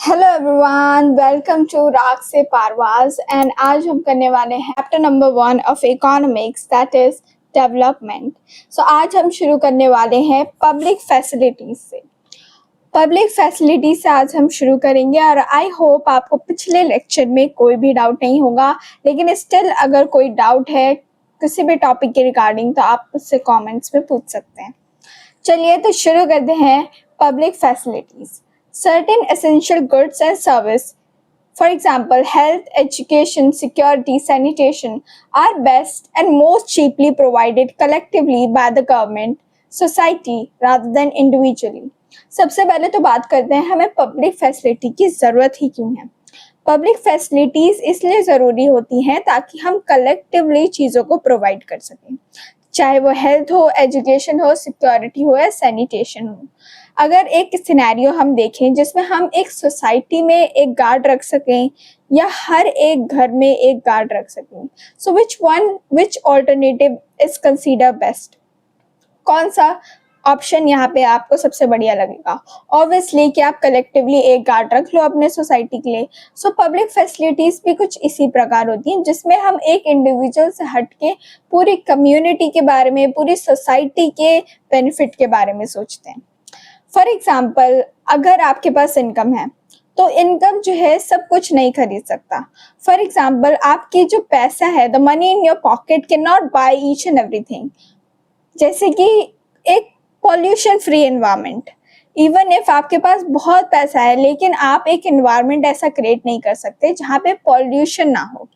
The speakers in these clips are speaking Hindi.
हेलो एवरीवन, वेलकम टू राग से पारवाज। एंड आज हम करने वाले हैं chapter number 1 of economics, that is development. So आज हम शुरू करने वाले हैं पब्लिक फैसिलिटीज से। पब्लिक फैसिलिटी से आज हम शुरू करेंगे और आई होप आपको पिछले लेक्चर में कोई भी डाउट नहीं होगा, लेकिन स्टिल अगर कोई डाउट है किसी भी टॉपिक के रिगार्डिंग तो आप उससे कमेंट्स में पूछ सकते हैं। चलिए तो शुरू करते हैं। Public facilities, certain essential goods and service, for example health, education, security, sanitation, are best and most cheaply provided collectively by the government, society rather than individually. सबसे पहले तो बात करते हैं हमें पब्लिक फैसिलिटी की ज़रूरत ही क्यों है। पब्लिक फैसिलिटीज़ इसलिए ज़रूरी होती हैं ताकि हम कलेक्टिवली चीज़ों को प्रोवाइड कर सकें, चाहे वो हेल्थ हो, एजुकेशन हो, सिक्योरिटी हो या सैनिटेशन हो। अगर एक सिनेरियो हम देखें जिसमें हम एक सोसाइटी में एक गार्ड रख सकें या हर एक घर में एक गार्ड रख सकें, सो विच ऑल्टरनेटिव इज कंसीडर बेस्ट? कौन सा ऑप्शन यहाँ पे आपको सबसे बढ़िया लगेगा? ऑब्वियसली कि आप कलेक्टिवली एक गार्ड रख लो अपने सोसाइटी के लिए। सो पब्लिक फैसिलिटीज भी कुछ इसी प्रकार होती हैं जिसमें हम एक इंडिविजुअल से हट के पूरी कम्युनिटी के बारे में, पूरी सोसाइटी के बेनिफिट के बारे में सोचते हैं। फॉर एग्जाम्पल, अगर आपके पास इनकम है तो इनकम जो है सब कुछ नहीं खरीद सकता। फॉर एग्जाम्पल, आपकी जो पैसा है, the money in your pocket can not by each and everything. जैसे कि एक pollution free environment, even if आपके पास बहुत पैसा है लेकिन आप एक एनवायरनमेंट ऐसा क्रिएट नहीं कर सकते जहाँ पे पॉल्यूशन ना हो।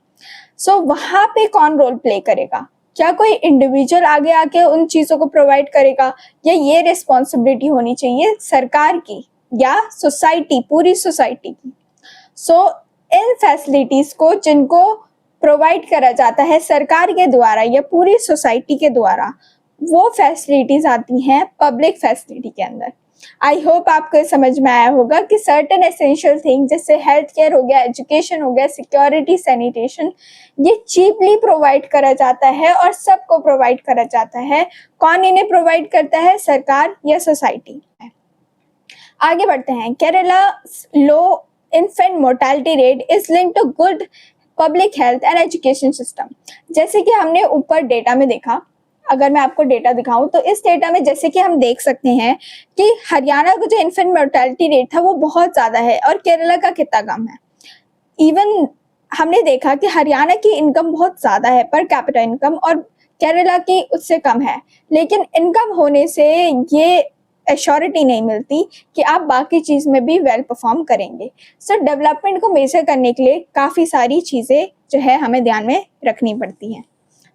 सो वहाँ पे कौन रोल प्ले करेगा? क्या कोई इंडिविजुअल आगे आके उन चीज़ों को प्रोवाइड करेगा, या ये रिस्पॉन्सिबिलिटी होनी चाहिए सरकार की या सोसाइटी, पूरी सोसाइटी की? सो इन फैसिलिटीज़ को जिनको प्रोवाइड करा जाता है सरकार के द्वारा या पूरी सोसाइटी के द्वारा, वो फैसिलिटीज़ आती हैं पब्लिक फैसिलिटी के अंदर। आई होप आपको समझ में आया होगा कि सर्टेन एसेंशियल थिंग जैसे हेल्थ केयर हो गया, एजुकेशन हो गया, सिक्योरिटी, सैनिटेशन, ये चीपली प्रोवाइड करा जाता है और सबको प्रोवाइड करा जाता है। कौन इन्हें प्रोवाइड करता है? सरकार या सोसाइटी। आगे बढ़ते हैं। Kerala low infant mortality rate is linked to good public health and education system. जैसे कि हमने ऊपर डेटा में देखा, अगर मैं आपको डेटा दिखाऊं तो इस डेटा में जैसे कि हम देख सकते हैं कि हरियाणा का जो इन्फेंट मोर्टेलिटी रेट था वो बहुत ज़्यादा है और केरला का कितना कम है। इवन हमने देखा कि हरियाणा की इनकम बहुत ज़्यादा है पर कैपिटा इनकम, और केरला की उससे कम है, लेकिन इनकम होने से ये एश्योरिटी नहीं मिलती कि आप बाकी चीज़ में भी वेल परफॉर्म करेंगे। सो डेवलपमेंट को मेजर करने के लिए काफ़ी सारी चीज़ें जो है हमें ध्यान में रखनी पड़ती हैं।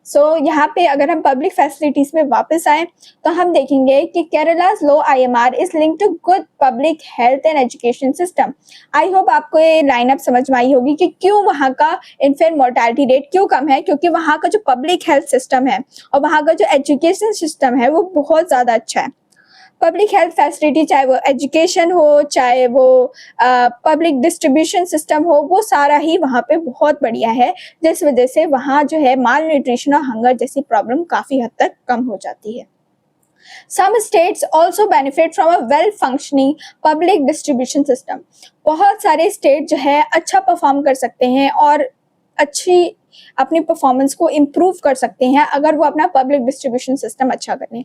सो यहाँ पे अगर हम पब्लिक फैसिलिटीज़ में वापस आए तो हम देखेंगे कि Kerala's low IMR is linked to good public health and education system. I hope आपको ये लाइनअप समझ में आई होगी कि क्यों वहाँ का इन्फेंट मोर्टेलिटी रेट क्यों कम है, क्योंकि वहाँ का जो पब्लिक हेल्थ सिस्टम है और वहाँ का जो एजुकेशन सिस्टम है वो बहुत ज़्यादा अच्छा है। पब्लिक हेल्थ फैसिलिटी, चाहे वो एजुकेशन हो, चाहे वो पब्लिक डिस्ट्रीब्यूशन सिस्टम हो, वो सारा ही वहाँ पे बहुत बढ़िया है, जिस वजह से वहाँ जो है माल न्यूट्रिशन और हंगर जैसी प्रॉब्लम काफ़ी हद तक कम हो जाती है। Some states also benefit from a well functioning public distribution system. बहुत सारे स्टेट जो है अच्छा परफॉर्म कर सकते हैं और अच्छी अपनी परफॉर्मेंस को इम्प्रूव कर सकते हैं अगर वो अपना पब्लिक डिस्ट्रीब्यूशन सिस्टम अच्छा करें,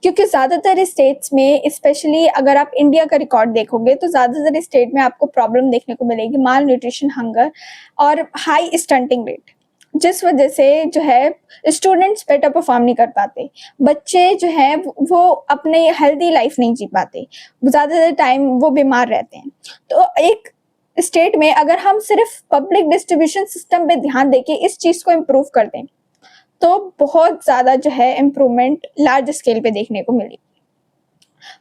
क्योंकि ज़्यादातर स्टेट्स में, स्पेशली अगर आप इंडिया का रिकॉर्ड देखोगे तो ज़्यादातर स्टेट में आपको प्रॉब्लम देखने को मिलेगी, माल न्यूट्रिशन, हंगर और हाई स्टंटिंग रेट, जिस वजह से जो है स्टूडेंट्स बेटर परफॉर्म नहीं कर पाते, बच्चे जो है वो अपने हेल्दी लाइफ नहीं जी पाते, ज़्यादातर टाइम वो बीमार रहते हैं। तो एक स्टेट में अगर हम सिर्फ पब्लिक डिस्ट्रीब्यूशन सिस्टम पे ध्यान देके इस चीज़ को इम्प्रूव कर दें तो बहुत ज़्यादा जो है इम्प्रूवमेंट लार्ज स्केल पे देखने को मिली।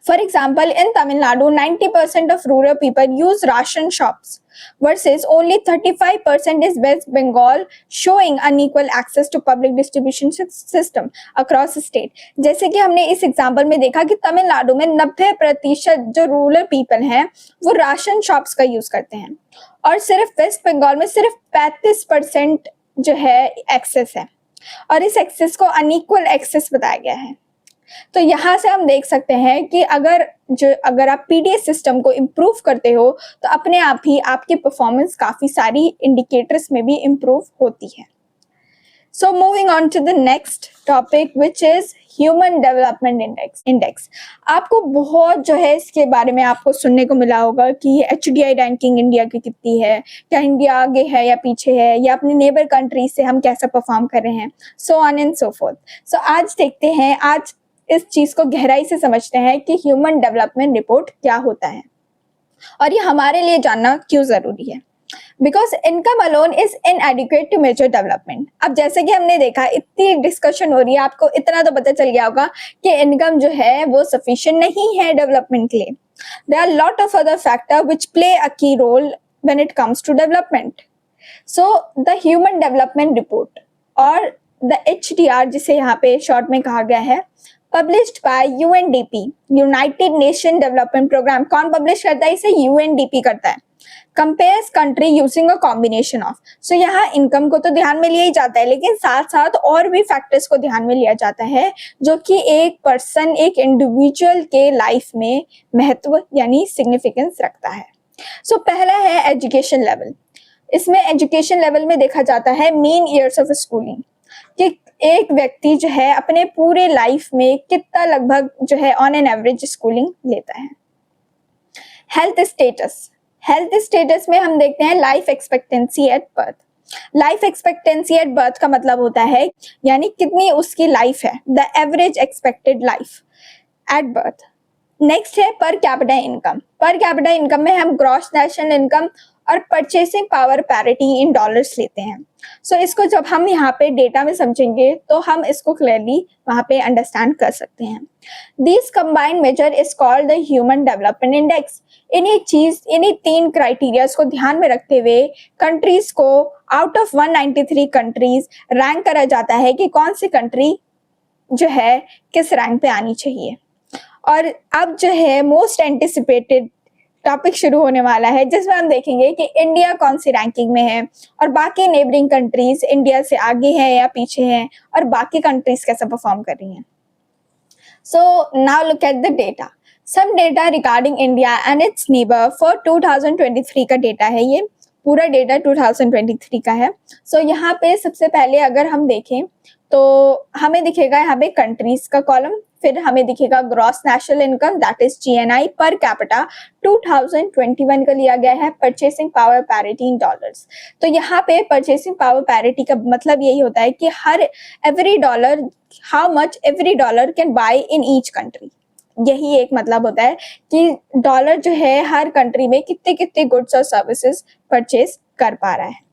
For example, in Tamil Nadu, 90% of rural people use ration shops versus only 35% is West Bengal, showing unequal access to public distribution system across state. जैसे कि हमने इस एग्जाम्पल में देखा कि तमिलनाडु में 90% जो रूरल पीपल हैं वो राशन शॉप्स का यूज करते हैं और सिर्फ वेस्ट बंगाल में सिर्फ 35% जो है एक्सेस है, और इस एक्सेस को अनइक्वल एक्सेस बताया गया है। तो यहाँ से हम देख सकते हैं कि अगर आप पीडीएस सिस्टम को इम्प्रूव करते हो तो अपने आप ही आपकी परफॉर्मेंस काफ़ी सारी इंडिकेटर्स में भी इम्प्रूव होती है। So moving on to the next topic which is Human Development Index. आपको बहुत जो है इसके बारे में आपको सुनने को मिला होगा कि HDI रैंकिंग इंडिया की कितनी है, क्या इंडिया आगे है या पीछे है, या अपनी नेबर कंट्रीज से हम कैसा परफॉर्म कर रहे हैं, so on and so forth. सो आज देखते हैं, आज इस चीज़ को गहराई से समझते हैं कि ह्यूमन डेवलपमेंट रिपोर्ट क्या होता है और ये हमारे लिए जानना क्यों ज़रूरी है। Because income alone is inadequate to measure development. अब जैसे कि हमने देखा, इतनी डिस्कशन हो रही है, आपको इतना तो पता चल गया होगा कि इनकम जो है वो सफिशिएंट नहीं है डेवलपमेंट के लिए। There are lot of other factor which play a key role when it comes to development. So the human development report और द HDR, जिसे यहाँ पे शॉर्ट में कहा गया है, published by UNDP, United Nation development program. कौन पब्लिश करता है इसे? UNDP करता है। Compares country using a combination of. So यहाँ इनकम को तो ध्यान में लिया ही जाता है, लेकिन साथ साथ और भी फैक्टर्स को ध्यान में लिया जाता है जो कि एक पर्सन, एक इंडिविजुअल के लाइफ में महत्व यानी सिग्निफिकेंस रखता है। सो पहला है एजुकेशन लेवल। इसमें एजुकेशन लेवल में देखा जाता है मीन ईयर्स ऑफ स्कूलिंग, कि एक व्यक्ति जो है अपने पूरे लाइफ में कितना लगभग जो है ऑन एन एवरेज स्कूलिंग लेता है। हेल्थ स्टेटस, हेल्थ स्टेटस में हम देखते हैं life expectancy at birth. Life expectancy at birth का मतलब होता है यानी कितनी उसकी लाइफ है, the average expected life at birth. Next है per capita income. Per capita income में हम ग्रॉस नेशनल इनकम और purchasing power parity in dollars लेते हैं। सो इसको जब हम यहाँ पे डेटा में समझेंगे तो हम इसको क्लियरली वहाँ पे अंडरस्टैंड कर सकते हैं। This combined measure is called the human development index. इन्हीं तीन क्राइटेरियाज को ध्यान में रखते हुए कंट्रीज को आउट ऑफ 193 कंट्रीज रैंक करा जाता है कि कौन सी कंट्री जो है किस रैंक पे आनी चाहिए। और अब जो है मोस्ट एंटिसिपेटेड टॉपिक शुरू होने वाला है, जिसमें हम देखेंगे कि इंडिया कौन सी रैंकिंग में है और बाकी नेबरिंग कंट्रीज इंडिया से आगे है या पीछे हैं और बाकी कंट्रीज कैसा परफॉर्म कर रही हैं। So now look at the data. Some data regarding India and its neighbour for 2023 का डेटा है। ये पूरा डेटा 2023 का है। सो यहाँ पे सबसे पहले अगर हम देखें तो हमें दिखेगा यहाँ पे कंट्रीज का कॉलम, फिर हमें दिखेगा gross national income that is GNI per capita 2021 का लिया गया है, purchasing power parity in dollars. तो यहाँ पे परचेसिंग पावर पैरिटी का मतलब यही होता है कि every dollar, how much every dollar can buy in each country. यही एक मतलब होता है कि डॉलर जो है हर कंट्री में कितने कितने गुड्स और सर्विसेज परचेज कर पा रहा है।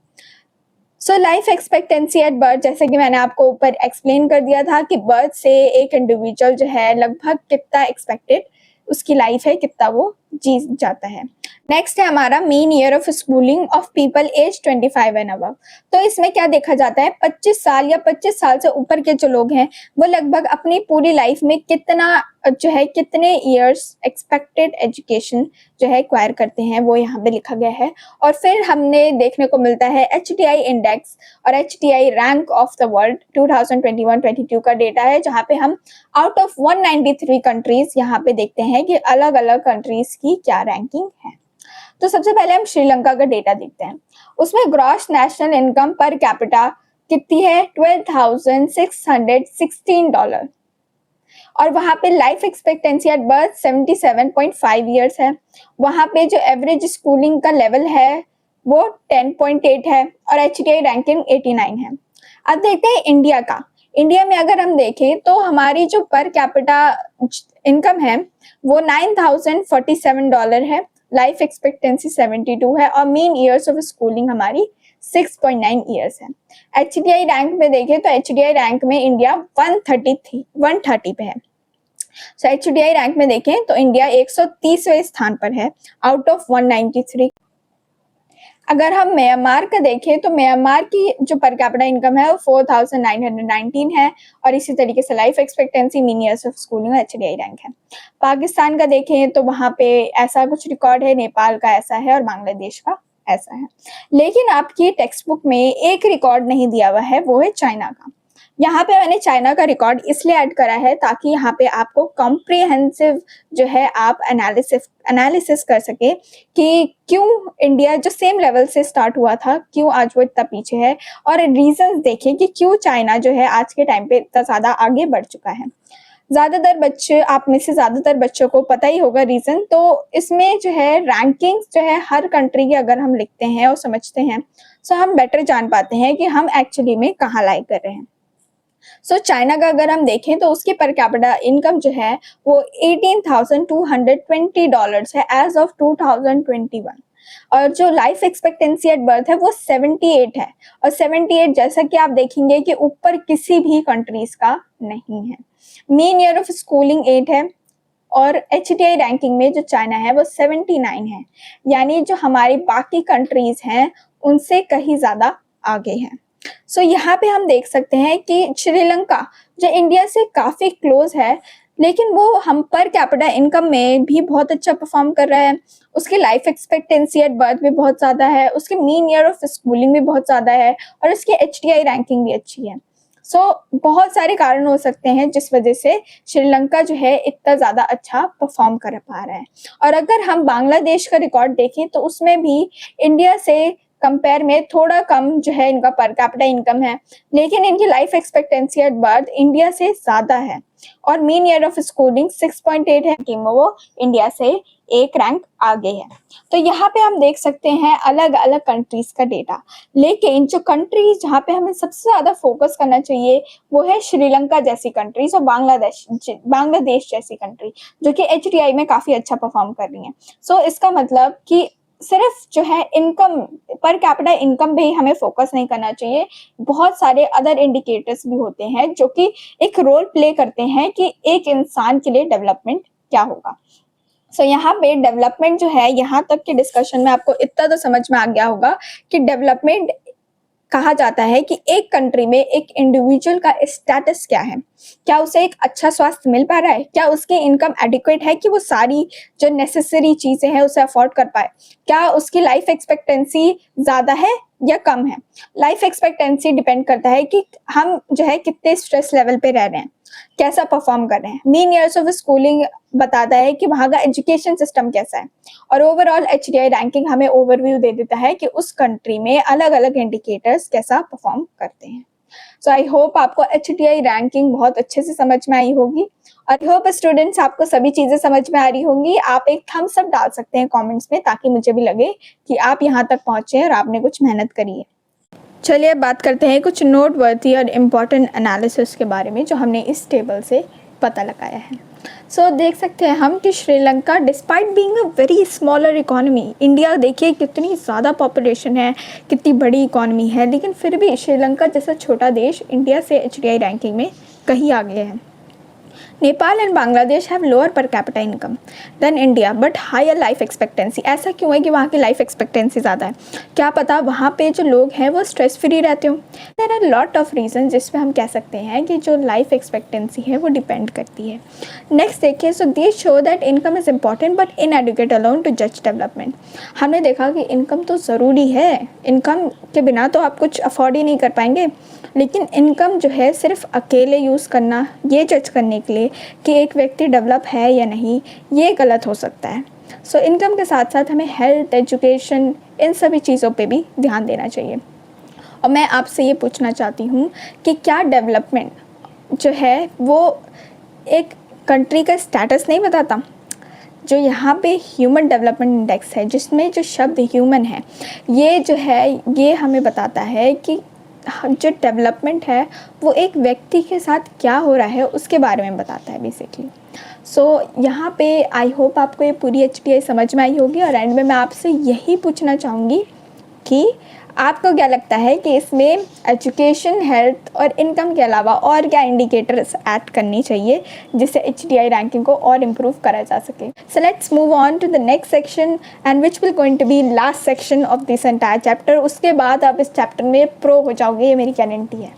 So life expectancy at birth, जैसे कि मैंने आपको ऊपर एक्सप्लेन कर दिया था कि बर्थ से एक इंडिविजुअल जो है लगभग कितना एक्सपेक्टेड उसकी लाइफ है, कितना वो जी जाता है। नेक्स्ट है हमारा mean year of schooling of people age 25 and above. तो इसमें क्या देखा जाता है, 25 साल या 25 साल से ऊपर के जो लोग हैं वो लगभग अपनी पूरी लाइफ में कितना जो है कितने ईयर्स एक्सपेक्टेड एजुकेशन जो है एक्वायर करते हैं, वो यहाँ पे लिखा गया है। और फिर हमने देखने को मिलता है HDI इंडेक्स और HDI rank of the world 2021-22 का डेटा है, जहाँ पे हम आउट ऑफ 193 कंट्रीज यहाँ पे देखते हैं कि अलग अलग कंट्रीज की क्या रैंकिंग है। तो सबसे पहले हम श्रीलंका का डेटा देखते हैं। उसमें gross national income per capita कितनी है, $12,616 और वहाँ पे life expectancy at birth 77.5 years है। वहाँ पे जो एवरेज स्कूलिंग का लेवल है वो 10.8 है और HDI रैंकिंग 89 है। अब देखते हैं इंडिया का। इंडिया में अगर हम देखें तो हमारी जो पर कैपिटा इनकम है वो $9,047 है, लाइफ एक्सपेक्टेंसी 72 है और मीन ईयर्स ऑफ स्कूलिंग हमारी 6.9 ईयर्स है। HDI रैंक में देखें तो HDI रैंक में इंडिया 130 पे है। सो HDI रैंक में देखें तो इंडिया 130वें स्थान पर है आउट ऑफ 193। अगर हम म्यांमार का देखें तो म्यांमार की जो पर कैपिटा इनकम है वो 4,919 है और इसी तरीके से life expectancy, mean years of schooling और HDI रैंक है। पाकिस्तान का देखें तो वहाँ पे ऐसा कुछ रिकॉर्ड है, नेपाल का ऐसा है और बांग्लादेश का ऐसा है। लेकिन आपकी टेक्स्ट बुक में एक रिकॉर्ड नहीं दिया हुआ है, वो है चाइना का। यहाँ पे मैंने चाइना का रिकॉर्ड इसलिए ऐड करा है ताकि यहाँ पे आपको कॉम्प्रिहेंसिव जो है आप एनालिसिस कर सके कि क्यों इंडिया जो सेम लेवल से स्टार्ट हुआ था क्यों आज वो इतना पीछे है, और रीजंस देखें कि क्यों चाइना जो है आज के टाइम पे इतना ज़्यादा आगे बढ़ चुका है। ज़्यादातर बच्चे, आप में से ज़्यादातर बच्चों को पता ही होगा रीज़न। तो इसमें जो है रैंकिंग्स जो है हर कंट्री की अगर हम लिखते हैं और समझते हैं तो हम बेटर जान पाते हैं कि हम एक्चुअली में कहाँ लाइक कर रहे हैं। चाइना का अगर हम देखें तो उसकी पर कैपिटा इनकम जो है वो $18,220 है एज ऑफ 2021, और जो लाइफ एक्सपेक्टेंसी एट बर्थ है वो 78 है, और 78 जैसा कि आप देखेंगे कि ऊपर किसी भी कंट्रीज का नहीं है। मीन ईयर ऑफ स्कूलिंग 8 है, और HDI रैंकिंग में जो चाइना है वो 79 है, यानी जो हमारी बाकी कंट्रीज हैं उनसे कहीं ज़्यादा आगे हैं। यहाँ पे हम देख सकते हैं कि श्रीलंका जो इंडिया से काफ़ी क्लोज है, लेकिन वो हम पर कैपिटा इनकम में भी बहुत अच्छा परफॉर्म कर रहा है। उसकी लाइफ एक्सपेक्टेंसी एट बर्थ भी बहुत ज़्यादा है, उसकी मीन ईयर ऑफ स्कूलिंग भी बहुत ज़्यादा है, और उसकी HDI रैंकिंग भी अच्छी है। बहुत सारे कारण हो सकते हैं जिस वजह से श्रीलंका जो है इतना ज़्यादा अच्छा परफॉर्म कर पा रहा है। और अगर हम बांग्लादेश का रिकॉर्ड देखें तो उसमें भी इंडिया से कंपेयर में थोड़ा कम जो है इनका पर कैपिटा इनकम है, लेकिन इनकी life expectancy at birth India से ज़्यादा है, और मीन ईयर ऑफ स्कूलिंग 6.8 है कि वो इंडिया से एक रैंक आगे है। तो यहाँ पे हम देख सकते हैं अलग अलग कंट्रीज का डेटा, लेकिन जो कंट्रीज जहाँ पे हमें सबसे ज़्यादा फोकस करना चाहिए वो है श्रीलंका जैसी कंट्रीज और बांग्लादेश जैसी कंट्री जो कि HDI में काफ़ी अच्छा परफॉर्म कर रही हैं। इसका मतलब कि सिर्फ जो है इनकम, पर कैपिटा इनकम पे ही हमें फोकस नहीं करना चाहिए, बहुत सारे अदर इंडिकेटर्स भी होते हैं जो कि एक रोल प्ले करते हैं कि एक इंसान के लिए डेवलपमेंट क्या होगा। यहाँ पे डेवलपमेंट जो है, यहाँ तक के डिस्कशन में आपको इतना तो समझ में आ गया होगा कि डेवलपमेंट कहा जाता है कि एक कंट्री में एक इंडिविजुअल का स्टेटस क्या है, क्या उसे एक अच्छा स्वास्थ्य मिल पा रहा है, क्या उसकी इनकम एडिक्वेट है कि वो सारी जो नेसेसरी चीज़ें हैं उसे अफोर्ड कर पाए, क्या उसकी लाइफ एक्सपेक्टेंसी ज़्यादा है या कम है। लाइफ एक्सपेक्टेंसी डिपेंड करता है कि हम जो है कितने स्ट्रेस लेवल पे रह रहे हैं, कैसा परफॉर्म कर रहे हैं। मीन ईयर्स ऑफ स्कूलिंग बताता है कि वहाँ का एजुकेशन सिस्टम कैसा है, और ओवरऑल HDI रैंकिंग हमें ओवरव्यू दे देता है कि उस कंट्री में अलग अलग इंडिकेटर्स कैसा परफॉर्म करते हैं। आई होप आपको HDI रैंकिंग बहुत अच्छे से समझ में आई होगी। आई होप स्टूडेंट्स आपको सभी चीज़ें समझ में आ रही होंगी। आप एक थम्स अप डाल सकते हैं कमेंट्स में ताकि मुझे भी लगे कि आप यहाँ तक पहुँचे और आपने कुछ मेहनत करी है। चलिए अब बात करते हैं कुछ नोटवर्दी और इम्पॉर्टेंट एनालिसिस के बारे में जो हमने इस टेबल से पता लगाया है। देख सकते हैं हम कि Sri Lanka despite being a very smaller economy, India देखिए कितनी ज़्यादा पॉपुलेशन है, कितनी बड़ी इकोनॉमी है, लेकिन फिर भी श्रीलंका जैसा छोटा देश इंडिया से HDI रैंकिंग में कहीं आगे है। Nepal and Bangladesh have lower per capita income than India but higher life expectancy. ऐसा क्यों है कि वहाँ की लाइफ एक्सपेक्टेंसी ज़्यादा है? क्या पता वहाँ पे जो लोग हैं वो स्ट्रेस फ्री रहते हो। There are lot of reason जिसमें हम कह सकते हैं कि जो लाइफ एक्सपेक्टेंसी है वो डिपेंड करती है। नेक्स्ट देखिए, they show that income is important but inadequate alone to जज डेवलपमेंट। हमने देखा कि इनकम तो ज़रूरी है, इनकम के बिना तो आप कुछ अफोर्ड ही नहीं कर पाएंगे, लेकिन इनकम जो है सिर्फ अकेले यूज़ करना ये जज करने के लिए कि एक व्यक्ति डेवलप है या नहीं, ये गलत हो सकता है। इनकम के साथ साथ हमें हेल्थ, एजुकेशन, इन सभी चीज़ों पे भी ध्यान देना चाहिए। और मैं आपसे ये पूछना चाहती हूँ कि क्या डेवलपमेंट जो है वो एक कंट्री का स्टेटस नहीं बताता? जो यहाँ पे ह्यूमन डेवलपमेंट इंडेक्स है जिसमें जो शब्द ह्यूमन है, ये जो है ये हमें बताता है कि जो डेवलपमेंट है वो एक व्यक्ति के साथ क्या हो रहा है उसके बारे में बताता है बेसिकली। यहाँ पे आई होप आपको ये पूरी HDI समझ में आई होगी। और एंड में मैं आपसे यही पूछना चाहूँगी कि आपको क्या लगता है कि इसमें एजुकेशन, हेल्थ और इनकम के अलावा और क्या इंडिकेटर्स ऐड करनी चाहिए जिससे HDI रैंकिंग को और इम्प्रूव करा जा सके। So let's move on to the next section and which will going to be last section of this entire chapter. उसके बाद आप इस चैप्टर में प्रो हो जाओगे, ये मेरी गारंटी है।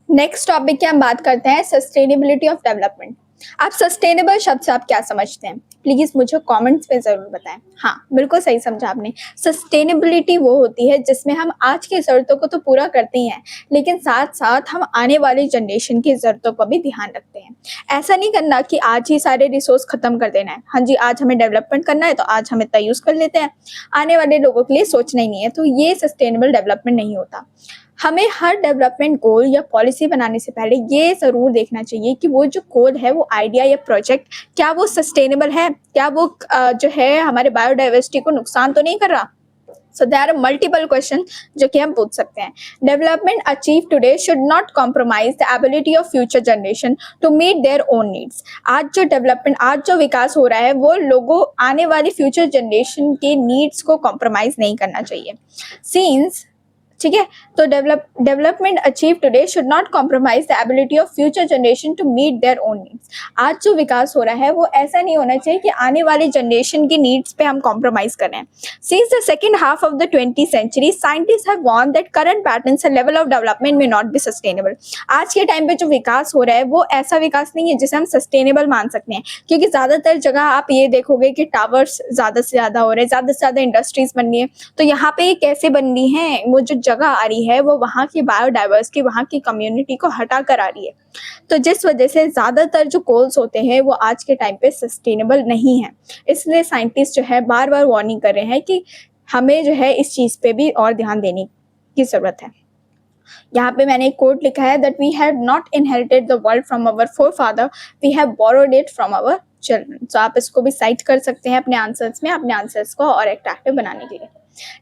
नेक्स्ट टॉपिक की हम बात करते हैं सस्टेनेबिलिटी ऑफ डेवलपमेंट। आप सस्टेनेबल शब्द से आप क्या समझते हैं? प्लीज़ मुझे कमेंट्स में ज़रूर बताएं। हाँ, बिल्कुल सही समझा आपने। सस्टेनेबिलिटी वो होती है जिसमें हम आज की ज़रूरतों को तो पूरा करते ही हैं, लेकिन साथ-साथ हम आने वाली जनरेशन की ज़रूरतों का भी ध्यान रखते हैं। ऐसा नहीं करना कि आज ही सारे रिसोर्स खत्म कर देना है। हाँ जी, आज हमें डेवलपमेंट करना है तो आज हम इतना यूज़ कर लेते हैं, आने वाले लोगों के लिए सोचना ही नहीं है, तो ये सस्टेनेबल डेवलपमेंट नहीं होता। हमें हर डेवलपमेंट गोल या पॉलिसी बनाने से पहले ये ज़रूर देखना चाहिए कि वो जो गोल है, वो आइडिया या प्रोजेक्ट क्या वो सस्टेनेबल है? क्या वो जो है हमारे बायोडाइवर्सिटी को नुकसान तो नहीं कर रहा? So there are multiple question जो कि हम पूछ सकते हैं। Development achieve today should not compromise the ability of future generation to meet their own needs. आज जो विकास हो रहा है वो लोगों आने वाली फ्यूचर जनरेशन के नीड्स को कॉम्प्रोमाइज नहीं करना चाहिए। सीन्स ठीक है, तो development achieve today should not compromise the ability of future generation to meet their own needs. आज जो विकास हो रहा है वो ऐसा नहीं होना चाहिए कि आने वाली जनरेशन की नीड्स पे हम कॉम्प्रोमाइज कर रहे हैं। Since the second half of the 20th century, scientists have warned that current patterns and level of development may not be sustainable। आज के टाइम पे जो विकास हो रहा है वो ऐसा विकास नहीं है जिसे हम सस्टेनेबल मान सकते हैं, क्योंकि ज़्यादातर जगह आप ये देखोगे कि टावर्स ज़्यादा से ज़्यादा हो रहे हैं, ज़्यादा से ज़्यादा इंडस्ट्रीज बन रही है। तो यहाँ पे कैसे बन रही हैं? वो जो जगह आ रही है वो वहाँ की बायोडाइवर्सिटी, वहाँ की कम्युनिटी को हटा कर आ रही है। तो जिस वजह से ज़्यादातर जो गोल्स होते हैं वो आज के टाइम पे सस्टेनेबल नहीं है। इसलिए साइंटिस्ट जो है बार बार वार्निंग कर रहे हैं कि हमें जो है इस चीज़ पे भी और ध्यान देने की ज़रूरत है। यहाँ पे मैंने एक कोट लिखा है that we have not inherited the world from our forefather, we have borrowed it from our children. तो आप इसको भी साइट कर सकते हैं अपने आंसर्स में, अपने आंसर्स को और अट्रैक्टिव बनाने के लिए।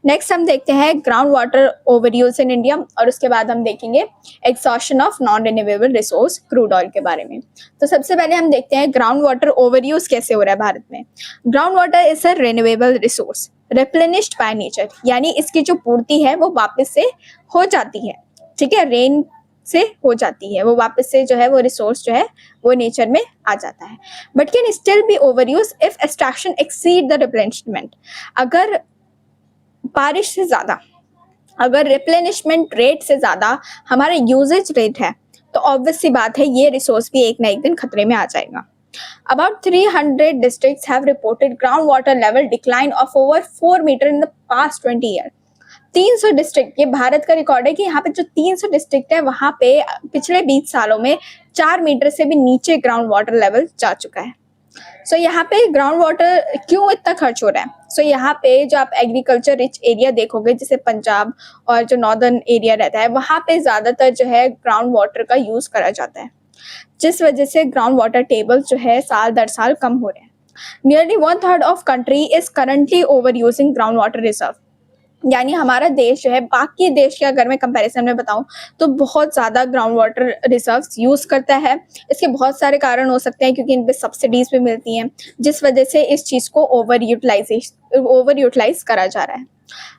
नेक्स्ट हम देखते हैं ground water over use in India, और उसके बाद हम देखेंगे exhaustion of non renewable resource crude oil के बारे में। तो सबसे पहले हम देखते हैं ग्राउंड वाटर ओवर यूज कैसे हो रहा है भारत में। Ground water is a renewable resource replenished by nature, यानी इसकी जो पूर्ति है वो वापस से हो जाती है। ठीक है, रेन से हो जाती है, वो वापस से जो है वो रिसोर्स जो है वो नेचर में आ जाता है। But can still be over use if extraction exceed the replenishment. अगर बारिश से ज़्यादा, अगर रिप्लेनिशमेंट रेट से ज़्यादा हमारा यूजेज रेट है तो ऑब्वियस सी बात है ये रिसोर्स भी एक ना एक दिन खतरे में आ जाएगा। About 300 districts have reported groundwater level decline of over 4 meter in the past 20 years। 300 district, ये भारत का रिकॉर्ड है कि यहाँ पे जो 300 डिस्ट्रिक्ट है वहाँ पे पिछले 20 सालों में 4 मीटर से भी नीचे ग्राउंड वाटर लेवल जा चुका है। सो यहाँ पे ग्राउंड वाटर क्यों इतना खर्च हो रहा है? सो यहाँ पे जो आप एग्रीकल्चर रिच एरिया देखोगे जैसे पंजाब और जो नॉर्दर्न एरिया रहता है वहाँ पे ज़्यादातर जो है ग्राउंड वाटर का यूज़ करा जाता है, जिस वजह से ग्राउंड वाटर टेबल जो है साल दर साल कम हो रहे हैं। Nearly 1/3 of country is currently over using ground water reserve, यानी हमारा देश जो है बाकी देश के अगर मैं कंपैरिजन में बताऊं तो बहुत ज़्यादा ग्राउंड वाटर रिजर्व्स यूज़ करता है। इसके बहुत सारे कारण हो सकते हैं, क्योंकि इन पे सब्सिडीज भी मिलती हैं, जिस वजह से इस चीज़ को ओवर यूटिलाइज करा जा रहा है।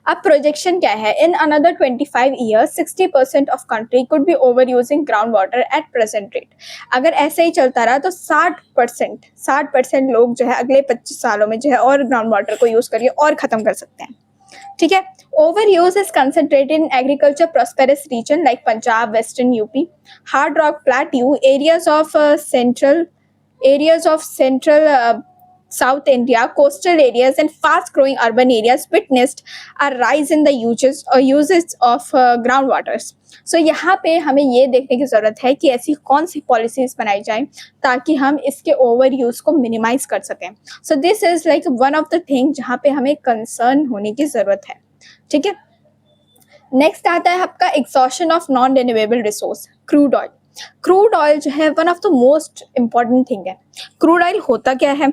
अब प्रोजेक्शन क्या है? In another 25 years 60% of country could be over using ground water at present rate. अगर ऐसे ही चलता रहा तो 60% लोग जो है अगले 25 सालों में जो है और ग्राउंड वाटर को यूज़ करके और ख़त्म कर सकते हैं। ठीक है, over use is concentrated in agriculture prosperous region like Punjab, western UP, hard rock plateau, areas of central South India, coastal areas and fast-growing urban areas witnessed a rise in the uses of groundwaters। So यहाँ पे हमें ये देखने की ज़रूरत है कि ऐसी कौन सी पॉलिसीज बनाई जाएं ताकि हम इसके ओवर यूज़ को मिनिमाइज कर सकें। So this is like one of the thing जहाँ पे हमें कंसर्न होने की ज़रूरत है। ठीक है, नेक्स्ट आता है आपका exhaustion of non renewable resource crude oil. Crude oil जो है one of the most important thing है। क्रूड ऑयल होता क्या है?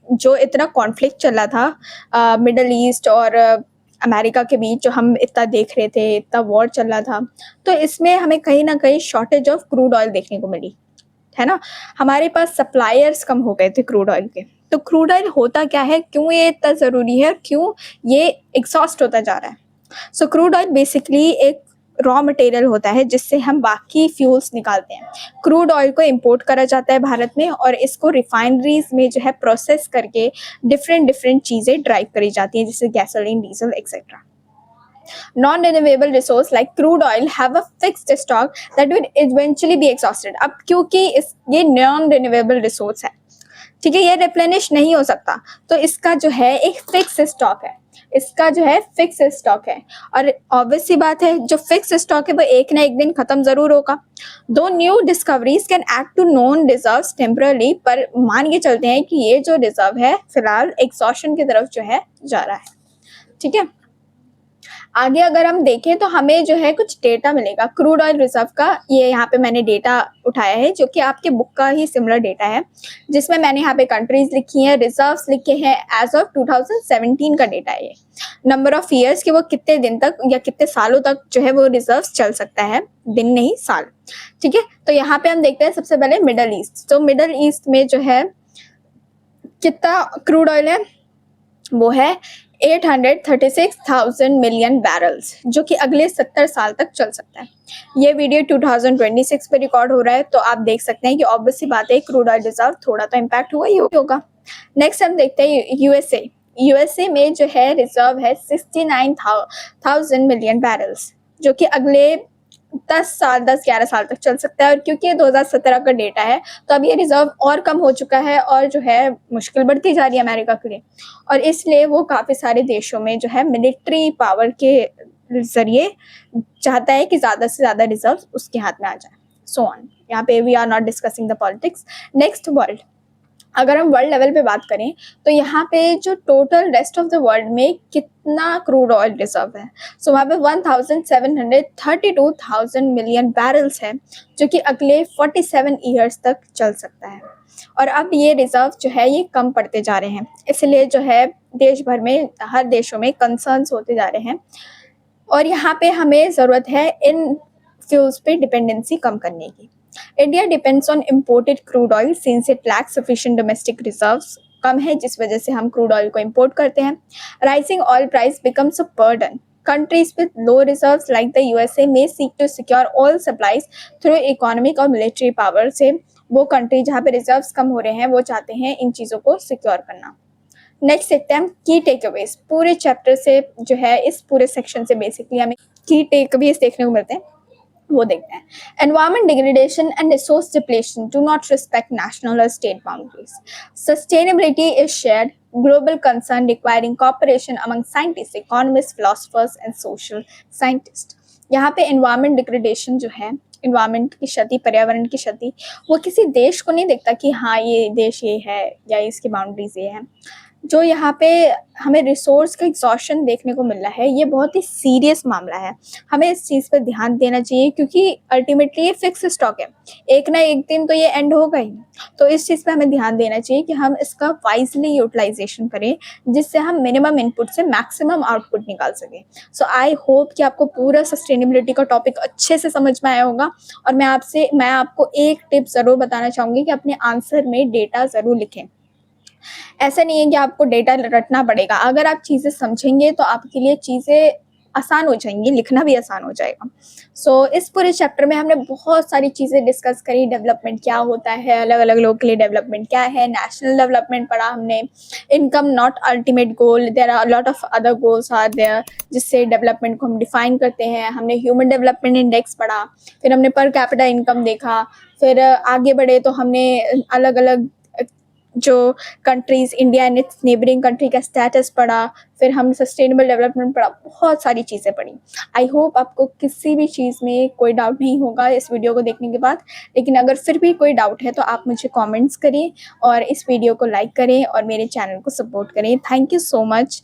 जो इतना कॉन्फ्लिक्ट चल रहा था मिडल ईस्ट और अमेरिका के बीच, जो हम इतना देख रहे थे, इतना वॉर चल रहा था, तो इसमें हमें कहीं ना कहीं शॉर्टेज ऑफ क्रूड ऑयल देखने को मिली है ना। हमारे पास सप्लायर्स कम हो गए थे क्रूड ऑयल के। तो क्रूड ऑयल होता क्या है, क्यों ये इतना ज़रूरी है, क्यों ये एग्जॉस्ट होता जा रहा है? सो क्रूड ऑयल बेसिकली एक रॉ मटेरियल होता है जिससे हम बाकी फ्यूल्स निकालते हैं। क्रूड ऑयल को इंपोर्ट करा जाता है भारत में और इसको रिफाइनरीज में जो है प्रोसेस करके डिफरेंट चीज़ें ड्राइव करी जाती हैं, जैसे gasoline, diesel etcetera. Non renewable resource like crude oil have a fixed stock that will eventually be exhausted. अब क्योंकि ये नॉन रिन्यूएबल रिसोर्स है, ठीक है, ये रिप्लेनिश नहीं हो सकता, तो इसका जो है एक फिक्स स्टॉक है, इसका जो है फिक्स स्टॉक है। और ऑब्वियस सी बात है, जो फिक्स स्टॉक है वो एक ना एक दिन खत्म जरूर होगा। Though new discoveries can act to known reserves temporary, पर मान के चलते हैं कि ये जो रिजर्व है फिलहाल एक्सॉशन की तरफ जो है जा रहा है, ठीक है। आगे अगर हम देखें तो हमें जो है कुछ डेटा मिलेगा क्रूड ऑयल रिजर्व का। ये यहाँ पे मैंने डेटा उठाया है जो कि आपके बुक का ही सिमिलर डेटा है, जिसमें मैंने यहाँ पे कंट्रीज लिखी हैं, रिजर्व्स लिखे हैं। एज ऑफ 2017 का डेटा है ये। नंबर ऑफ ईयर्स कि वो कितने दिन तक या कितने सालों तक जो है वो रिजर्व्स चल सकता है, दिन नहीं साल, ठीक है। तो यहाँ पे हम देखते हैं सबसे पहले मिडल ईस्ट। तो मिडल ईस्ट में जो है कितना क्रूड ऑयल है, वो है 836,000 मिलियन बैरल्स, जो कि अगले 70 साल तक चल सकता है। ये वीडियो 2026 पे रिकॉर्ड हो रहा है, तो आप देख सकते हैं कि ऑब्वियस सी बात है क्रूड ऑयल रिजर्व थोड़ा तो इम्पैक्ट हुआ ही होगा। नेक्स्ट हम देखते हैं यूएसए। यूएसए में जो है रिजर्व है 69,000 मिलियन बैरल्स, जो कि अगले 10-11 साल तक चल सकता है। और क्योंकि ये 2017 का डेटा है, तो अब ये रिजर्व और कम हो चुका है और जो है मुश्किल बढ़ती जा रही है अमेरिका के लिए, और इसलिए वो काफ़ी सारे देशों में जो है मिलिट्री पावर के जरिए चाहता है कि ज़्यादा से ज़्यादा रिजर्व उसके हाथ में आ जाए। सो ऑन, यहाँ पे we are not discussing the politics. Next, world. अगर हम वर्ल्ड लेवल पे बात करें तो यहाँ पे जो total rest of the world में कितना क्रूड ऑयल रिजर्व है, सो वहाँ पे 1732,000 मिलियन बैरल्स है, जो कि अगले 47 ईयर्स तक चल सकता है। और अब ये रिजर्व जो है ये कम पड़ते जा रहे हैं, इसलिए जो है देश भर में हर देशों में कंसर्न्स होते जा रहे हैं, और यहाँ पे हमें ज़रूरत है इन फ्यूल्स पे डिपेंडेंसी कम करने की। India depends on imported crude oil since it lacks sufficient domestic reserves, कम है जिस वजह से हम क्रूड ऑयल को इंपोर्ट करते हैं। Rising oil price becomes a burden. Countries with low reserves like the USA may seek to secure oil supplies through economic और military power से वो कंट्री जहाँ पे रिजर्व्स कम हो रहे हैं वो चाहते हैं इन चीज़ों को सिक्योर करना। नेक्स्ट देखते हैं हम की टेकअवेज। पूरे चैप्टर से जो है इस पूरे सेक्शन से बेसिकली हमें की टेकअवेज देखने को मिलते हैं, वो देखते हैं। Environment degradation and resource depletion do not respect national और state boundaries. Sustainability is shared global concern requiring cooperation among scientist, economist, philosophers and social scientist. यहाँ पे एनवायरमेंट डिग्रेडेशन जो है, इन्वायरमेंट की क्षति, पर्यावरण की क्षति, वो किसी देश को नहीं देखता कि हाँ ये देश ये है या इसकी बाउंड्रीज ये है। जो यहाँ पे हमें रिसोर्स का एग्जॉशन देखने को मिल रहा है, ये बहुत ही सीरियस मामला है। हमें इस चीज़ पर ध्यान देना चाहिए क्योंकि अल्टीमेटली ये फिक्स स्टॉक है, एक ना एक दिन तो ये एंड होगा ही। तो इस चीज़ पे हमें ध्यान देना चाहिए कि हम इसका वाइजली यूटिलाइजेशन करें, जिससे हम मिनिमम इनपुट से मैक्सिमम आउटपुट निकाल सकें। सो आई होप कि आपको पूरा सस्टेनेबिलिटी का टॉपिक अच्छे से समझ में आया होगा। और मैं आपको एक टिप ज़रूर बताना चाहूँगी कि अपने आंसर में डेटा ज़रूर लिखें। ऐसा नहीं है कि आपको डेटा रटना पड़ेगा, अगर आप चीज़ें समझेंगे तो आपके लिए चीज़ें आसान हो जाएंगी, लिखना भी आसान हो जाएगा। सो इस पूरे चैप्टर में हमने बहुत सारी चीज़ें डिस्कस करी। डेवलपमेंट क्या होता है, अलग अलग लोगों के लिए डेवलपमेंट क्या है, नेशनल डेवलपमेंट पढ़ा हमने, income not ultimate goal, there are lot of other goals are there जिससे डेवलपमेंट को हम डिफाइन करते हैं। हमने ह्यूमन डेवलपमेंट इंडेक्स पढ़ा, फिर हमने पर कैपिटा इनकम देखा, फिर आगे बढ़े तो हमने अलग अलग जो countries, India and it's neighbouring country का स्टेटस पढ़ा, फिर हम सस्टेनेबल डेवलपमेंट पढ़ा, बहुत सारी चीज़ें पढ़ी। आई होप आपको किसी भी चीज़ में कोई डाउट नहीं होगा इस वीडियो को देखने के बाद, लेकिन अगर फिर भी कोई डाउट है तो आप मुझे कमेंट्स करें और इस वीडियो को लाइक करें और मेरे चैनल को सपोर्ट करें। Thank you so much.